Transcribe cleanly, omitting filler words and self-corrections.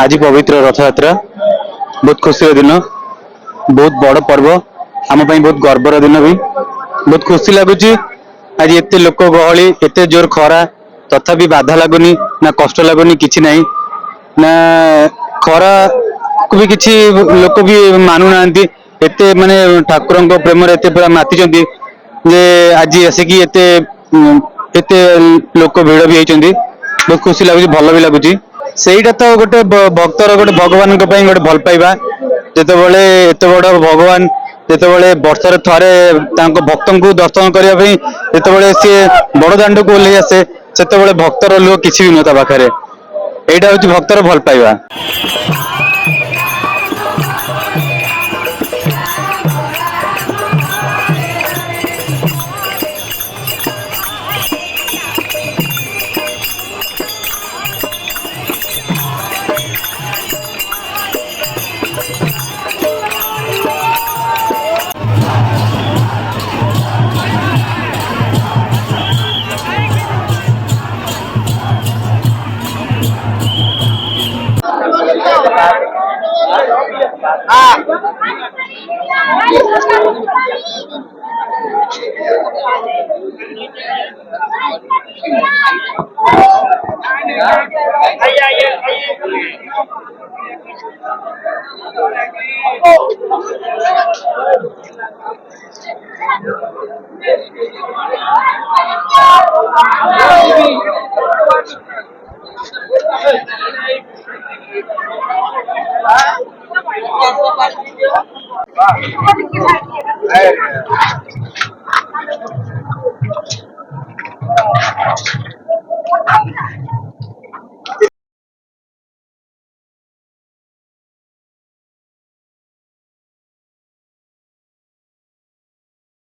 आज पवित्र रथ यात्रा बहुत खुशी दिन बहुत बड़ पर्व आम बहुत गर्वर दिन भी बहुत खुशी लगुच। आज एत लोक गहली एत जोर खरा तथापि बाधा लगुनि ना कष्ट लगुनि कि ना ना खरा को भी किसी लोक भी मानु ना एत माने ठाकुर प्रेम एत पूरा माति जे आज आसिक एत लोक भिड़ भी होती बहुत खुशी लगुच भल भी लगुच। ସେଇଟା ତ ଗୋଟେ ଭକ୍ତର ଗୋଟେ ଭଗବାନଙ୍କ ପାଇଁ ଗୋଟେ ଭଲ ପାଇବା ଯେତେବେଳେ ଏତେ ବଡ ଭଗବାନ ଯେତେବେଳେ ବର୍ଷରେ ଥରେ ତାଙ୍କ ଭକ୍ତଙ୍କୁ ଦର୍ଶନ କରିବା ପାଇଁ ଯେତେବେଳେ ସିଏ ବଡ ଦାଣ୍ଡକୁ ଓହ୍ଲେଇ ଆସେ ସେତେବେଳେ ଭକ୍ତର ଲୁହ କିଛି ବି ନୁହେଁ ତା ପାଖରେ। ଏଇଟା ହଉଛି ଭକ୍ତର ଭଲ ପାଇବା।